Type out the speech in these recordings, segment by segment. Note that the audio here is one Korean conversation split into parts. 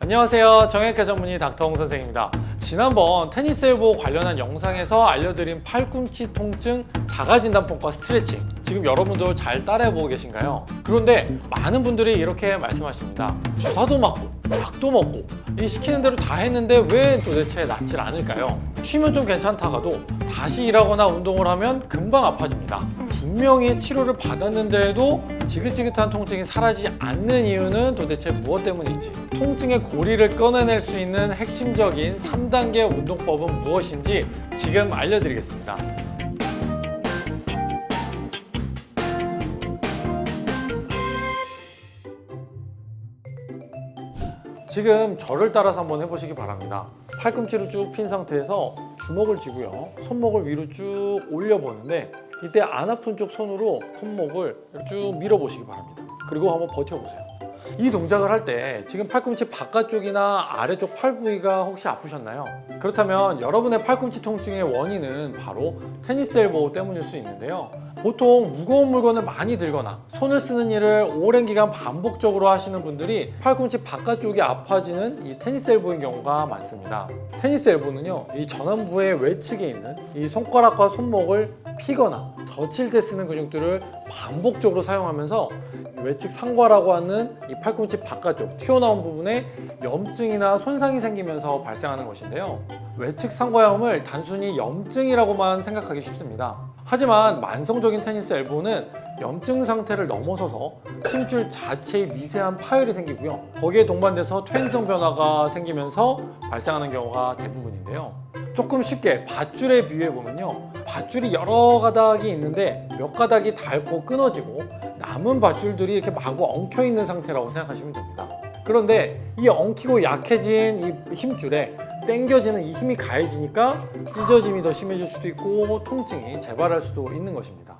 안녕하세요. 정형외과 전문의 닥터홍 선생입니다. 지난번 테니스 엘보 관련한 영상에서 알려드린 팔꿈치 통증 자가진단법과 스트레칭, 지금 여러분들 잘 따라해보고 계신가요? 그런데 많은 분들이 이렇게 말씀하십니다. 주사도 맞고 약도 먹고 이 시키는 대로 다 했는데 왜 도대체 낫질 않을까요? 쉬면 좀 괜찮다가도 다시 일하거나 운동을 하면 금방 아파집니다. 분명히 치료를 받았는데도 지긋지긋한 통증이 사라지지 않는 이유는 도대체 무엇 때문인지, 통증의 고리를 끊어낼 수 있는 핵심적인 3단계 운동법은 무엇인지 지금 알려드리겠습니다. 지금 저를 따라서 한번 해보시기 바랍니다. 팔꿈치를 쭉 핀 상태에서 주먹을 쥐고요, 손목을 위로 쭉 올려보는데 이때 안 아픈 쪽 손으로 손목을 쭉 밀어보시기 바랍니다. 그리고 한번 버텨보세요. 이 동작을 할 때 지금 팔꿈치 바깥쪽이나 아래쪽 팔 부위가 혹시 아프셨나요? 그렇다면 여러분의 팔꿈치 통증의 원인은 바로 테니스 엘보 때문일 수 있는데요. 보통 무거운 물건을 많이 들거나 손을 쓰는 일을 오랜 기간 반복적으로 하시는 분들이 팔꿈치 바깥쪽이 아파지는 이 테니스 엘보인 경우가 많습니다. 테니스 엘보는요, 이 전완부의 외측에 있는 이 손가락과 손목을 피거나 젖힐 때 쓰는 근육들을 반복적으로 사용하면서 외측 상과라고 하는 이 팔꿈치 바깥쪽 튀어나온 부분에 염증이나 손상이 생기면서 발생하는 것인데요. 외측 상과염을 단순히 염증이라고만 생각하기 쉽습니다. 하지만 만성적인 테니스 엘보는 염증 상태를 넘어서서 힘줄 자체의 미세한 파열이 생기고요, 거기에 동반돼서 퇴행성 변화가 생기면서 발생하는 경우가 대부분인데요. 조금 쉽게 밧줄에 비유해보면요, 밧줄이 여러 가닥이 있는데 몇 가닥이 닳고 끊어지고 남은 밧줄들이 이렇게 마구 엉켜있는 상태라고 생각하시면 됩니다. 그런데 이 엉키고 약해진 이 힘줄에 당겨지는 이 힘이 가해지니까 찢어짐이 더 심해질 수도 있고 통증이 재발할 수도 있는 것입니다.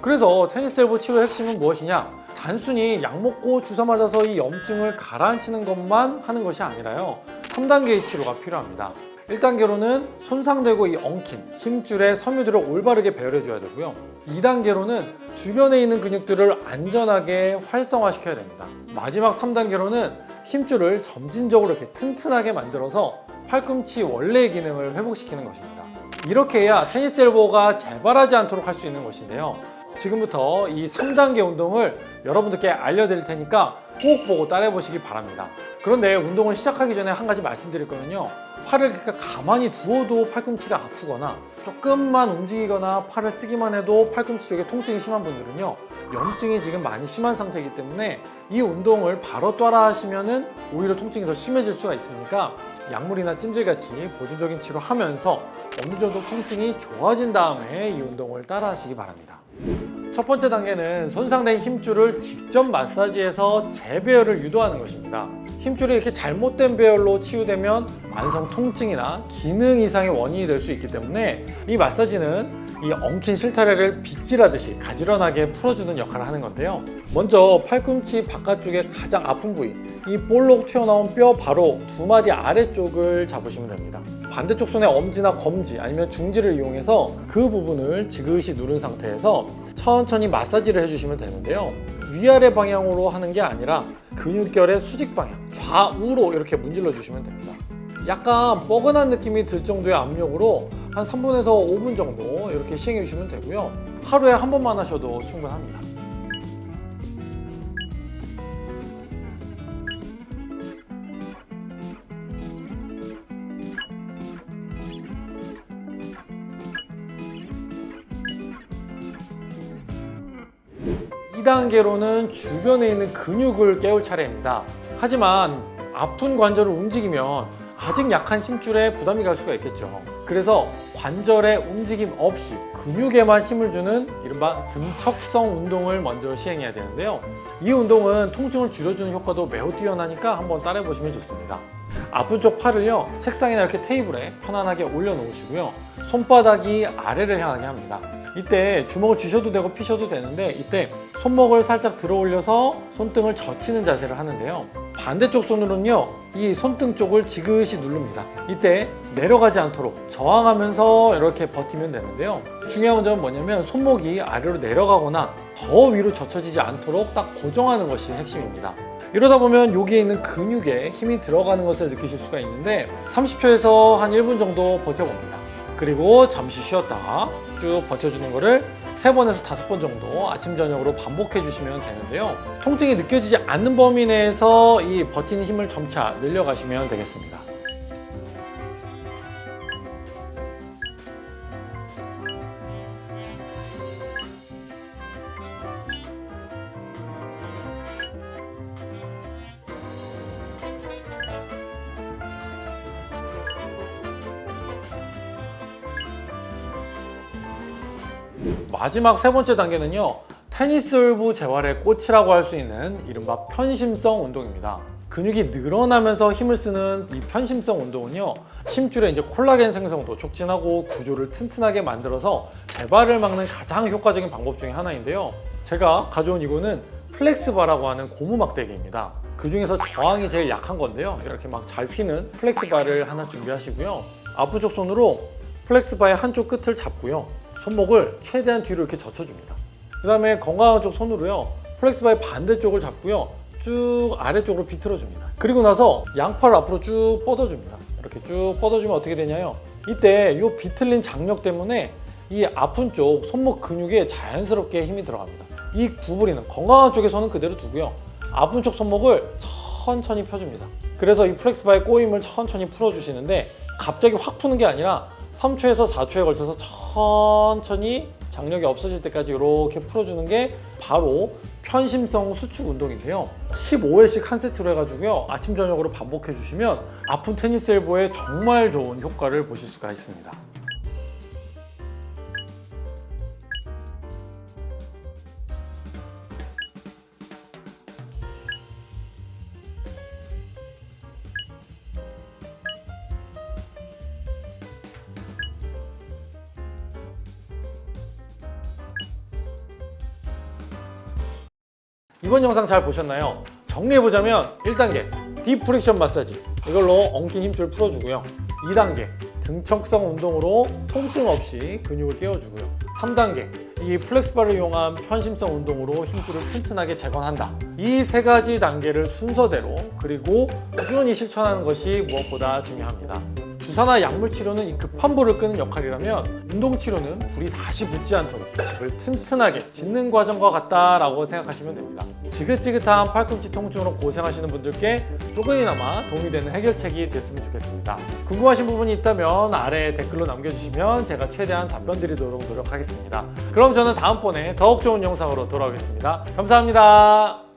그래서 테니스 엘보 치료의 핵심은 무엇이냐? 단순히 약 먹고 주사 맞아서 이 염증을 가라앉히는 것만 하는 것이 아니라요, 3단계의 치료가 필요합니다. 1단계로는 손상되고 이 엉킨 힘줄의 섬유들을 올바르게 배열해 줘야 되고요, 2단계로는 주변에 있는 근육들을 안전하게 활성화시켜야 됩니다. 마지막 3단계로는 힘줄을 점진적으로 이렇게 튼튼하게 만들어서 팔꿈치 원래의 기능을 회복시키는 것입니다. 이렇게 해야 테니스 엘보가 재발하지 않도록 할 수 있는 것인데요. 지금부터 이 3단계 운동을 여러분들께 알려드릴 테니까 꼭 보고 따라해 보시기 바랍니다. 그런데 운동을 시작하기 전에 한 가지 말씀드릴 거는요, 팔을 이렇게 가만히 두어도 팔꿈치가 아프거나 조금만 움직이거나 팔을 쓰기만 해도 팔꿈치 쪽에 통증이 심한 분들은요, 염증이 지금 많이 심한 상태이기 때문에 이 운동을 바로 따라 하시면은 오히려 통증이 더 심해질 수가 있으니까 약물이나 찜질같이 보조적인 치료하면서 어느 정도 통증이 좋아진 다음에 이 운동을 따라 하시기 바랍니다. 첫 번째 단계는 손상된 힘줄을 직접 마사지해서 재배열을 유도하는 것입니다. 힘줄이 이렇게 잘못된 배열로 치유되면 만성 통증이나 기능 이상의 원인이 될 수 있기 때문에 이 마사지는 이 엉킨 실타래를 빗질하듯이 가지런하게 풀어주는 역할을 하는 건데요. 먼저 팔꿈치 바깥쪽의 가장 아픈 부위, 이 볼록 튀어나온 뼈 바로 두 마디 아래쪽을 잡으시면 됩니다. 반대쪽 손에 엄지나 검지 아니면 중지를 이용해서 그 부분을 지그시 누른 상태에서 천천히 마사지를 해주시면 되는데요. 위아래 방향으로 하는 게 아니라 근육결의 수직 방향, 좌우로 이렇게 문질러 주시면 됩니다. 약간 뻐근한 느낌이 들 정도의 압력으로 한 3분에서 5분 정도 이렇게 시행해 주시면 되고요. 하루에 한 번만 하셔도 충분합니다. 이 단계로는 주변에 있는 근육을 깨울 차례입니다. 하지만 아픈 관절을 움직이면 아직 약한 힘줄에 부담이 갈 수가 있겠죠. 그래서 관절의 움직임 없이 근육에만 힘을 주는 이른바 등척성 운동을 먼저 시행해야 되는데요. 이 운동은 통증을 줄여주는 효과도 매우 뛰어나니까 한번 따라해 보시면 좋습니다. 아픈 쪽 팔을요, 책상이나 이렇게 테이블에 편안하게 올려놓으시고요, 손바닥이 아래를 향하게 합니다. 이때 주먹을 쥐셔도 되고 피셔도 되는데 이때 손목을 살짝 들어 올려서 손등을 젖히는 자세를 하는데요. 반대쪽 손으로는요, 이 손등 쪽을 지그시 누릅니다. 이때 내려가지 않도록 저항하면서 이렇게 버티면 되는데요. 중요한 점은 뭐냐면 손목이 아래로 내려가거나 더 위로 젖혀지지 않도록 딱 고정하는 것이 핵심입니다. 이러다 보면 여기에 있는 근육에 힘이 들어가는 것을 느끼실 수가 있는데 30초에서 한 1분 정도 버텨봅니다. 그리고 잠시 쉬었다가 쭉 버텨주는 거를 3번에서 5번 정도 아침 저녁으로 반복해 주시면 되는데요. 통증이 느껴지지 않는 범위 내에서 이 버티는 힘을 점차 늘려가시면 되겠습니다. 마지막 3번째 단계는요, 테니스 홀부 재활의 꽃이라고 할 수 있는 이른바 편심성 운동입니다. 근육이 늘어나면서 힘을 쓰는 이 편심성 운동은요, 힘줄의 콜라겐 생성도 촉진하고 구조를 튼튼하게 만들어서 재발을 막는 가장 효과적인 방법 중에 하나인데요. 제가 가져온 이거는 플렉스바라고 하는 고무 막대기입니다. 그 중에서 저항이 제일 약한 건데요. 이렇게 막 잘 휘는 플렉스바를 하나 준비하시고요. 앞쪽 손으로 플렉스바의 한쪽 끝을 잡고요. 손목을 최대한 뒤로 이렇게 젖혀줍니다. 그 다음에 건강한 쪽 손으로요, 플렉스바의 반대쪽을 잡고요, 쭉 아래쪽으로 비틀어줍니다. 그리고 나서 양팔을 앞으로 쭉 뻗어줍니다. 이렇게 쭉 뻗어주면 어떻게 되냐요, 이때 이 비틀린 장력 때문에 이 아픈 쪽 손목 근육에 자연스럽게 힘이 들어갑니다. 이 구부리는 건강한 쪽의 손은 그대로 두고요, 아픈 쪽 손목을 천천히 펴줍니다. 그래서 이 플렉스바의 꼬임을 천천히 풀어주시는데 갑자기 확 푸는 게 아니라 3초에서 4초에 걸쳐서 천천히 장력이 없어질 때까지 이렇게 풀어주는 게 바로 편심성 수축 운동인데요. 15회씩 한 세트로 해가지고요, 아침 저녁으로 반복해 주시면 아픈 테니스 엘보에 정말 좋은 효과를 보실 수가 있습니다. 이번 영상 잘 보셨나요? 정리해보자면 1단계 딥프릭션 마사지, 이걸로 엉킨 힘줄 풀어주고요. 2단계 등척성 운동으로 통증 없이 근육을 깨워주고요. 3단계 이 플렉스바를 이용한 편심성 운동으로 힘줄을 튼튼하게 재건한다. 이 3가지 단계를 순서대로 그리고 꾸준히 실천하는 것이 무엇보다 중요합니다. 주사나 약물 치료는 이 급한 불을 끄는 역할이라면 운동 치료는 불이 다시 붙지 않도록 집을 튼튼하게 짓는 과정과 같다라고 생각하시면 됩니다. 지긋지긋한 팔꿈치 통증으로 고생하시는 분들께 조금이나마 도움이 되는 해결책이 됐으면 좋겠습니다. 궁금하신 부분이 있다면 아래 댓글로 남겨주시면 제가 최대한 답변 드리도록 노력하겠습니다. 그럼 저는 다음번에 더욱 좋은 영상으로 돌아오겠습니다. 감사합니다.